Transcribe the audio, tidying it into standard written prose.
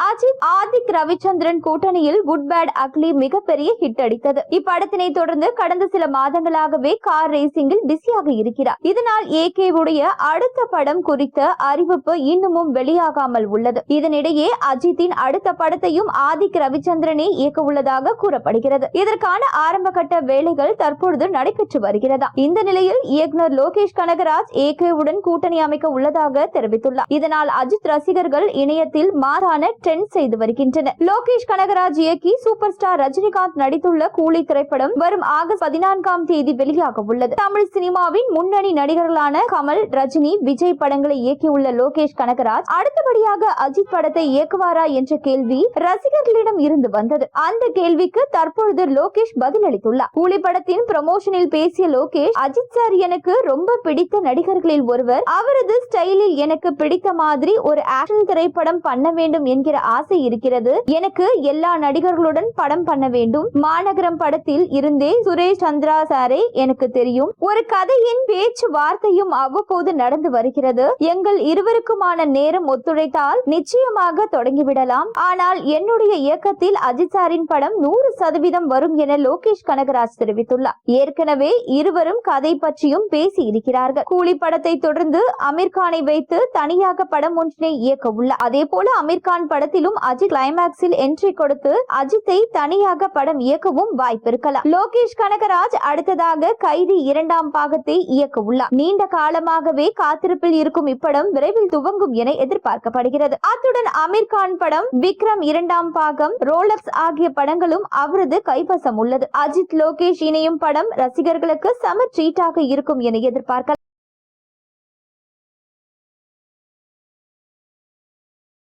அஜித் ஆதிக் ரவிச்சந்திரன் கூட்டணியில் good bad ugly மிகப்பெரிய hit அடித்தது. இப்படத்தினை தொடர்ந்து கடந்த சில மாதங்களாகவே கார் ரேசிங்கில் பிஸியாக இருக்கிறார். இதனால் ஏகே உடைய அடுத்த படம் குறித்த அறிவிப்பு இன்னமும் வெளியாகாமல் உள்ளது. இதனிடையே அஜித்தின் அடுத்த படத்தையும் ஆதிக் ரவிச்சந்திரனே இயக்க உள்ளதாக கூறப்படுகிறது. இதற்கான ஆரம்ப கட்ட வேலைகள் தற்பொழுது நடைபெற்று வருகிறதா. இந்த நிலையில் இயக்குனர் லோகேஷ் கனகராஜ் ஏகே உடன் கூட்டணி அமைக்க உள்ளதாக தெரிவித்துள்ளார். இதனால் அஜித் ரசிகர்கள் இணையத்தில் மாறான ட்ரெண்ட் செய்து வருகின்றனர். லோகேஷ் கனகராஜ் இயக்கி சூப்பர் ஸ்டார் ரஜினிகாந்த் நடித்துள்ள கூலி திரைப்படம் வரும் ஆகஸ்ட் 14ஆம் தேதி வெளியாக உள்ளது. தமிழ் சினிமாவின் முன்னணி நடிகர்களான கமல், ரஜினி, விஜய் படங்களை இயக்கியுள்ள லோகேஷ் கனகராஜ் அடுத்தபடியாக அஜித் படத்தை இயக்குவாரா என்ற கேள்வி ரசிகர்களிடம் இருந்து வந்தது. அந்த கேள்விக்கு தற்பொழுது லோகேஷ் பதிலளித்துள்ளார். கூலி படத்தின் ப்ரமோஷனில் பேசிய லோகேஷ், அஜித் சார் எனக்கு ரொம்ப பிடித்த நடிகர்களில் ஒருவர். அவரது ஸ்டைலில் எனக்கு பிடித்த மாதிரி ஒரு ஆக்ஷன் திரைப்படம் பண்ண வேண்டும் என்கிற ஆசை இருக்கிறது. எனக்கு எல்லா நடிகர்களுடன் படம் பண்ண வேண்டும். மாநகரம் படத்தில் இருந்தே சுரேஷ் சந்திரா சாரை எனக்கு தெரியும். ஒரு கதையின் பேச்சு வார்த்தையும் அவ்வப்போது நடந்து வருகிறது. எங்கள் இருவருக்குமான நேரம் ஒத்துழைத்தால் நிச்சயமாக தொடங்கிவிடலாம். ஆனால் என்னுடைய இயக்கத்தில் அஜித் சாரின் படம் 100% வரும் என லோகேஷ் கனகராஜ் தெரிவித்துள்ளார். ஏற்கனவே இருவரும் கதை பற்றியும் பேசி இருக்கிறார்கள். கூலி படத்தை தொடர்ந்து அமீர்கானை வைத்து தனியாக படம் ஒன்றினை இயக்க உள்ளார். அதே போல அமீர்கான் படத்திலும் அஜித் கிளைமாக்ஸில் என்ட்ரி கொடுத்து அஜித்தை தனியாக படம் இயக்கவும் வாய்ப்பு இருக்கலாம். லோகேஷ் கனகராஜ் அடுத்ததாக கைதி 2ஆம் பாகத்தை இயக்க உள்ளார். நீண்ட காலமாகவே காத்திருப்பில் இருக்கும் இப்படம் விரைவில் துவங்கும் என எதிர்பார்க்கப்படுகிறது. அத்துடன் அமீர்கான் படம், விக்ரம் 2ஆம் பாகம், ரோலக்ஸ் ஆகிய படங்களும் அவரது கைவசம் உள்ளது. அஜித் லோகேஷ் இணையும் படம் ரசிகர்களுக்கு சம ட்ரீட்டாக இருக்கும் என எதிர்பார்க்கலாம்.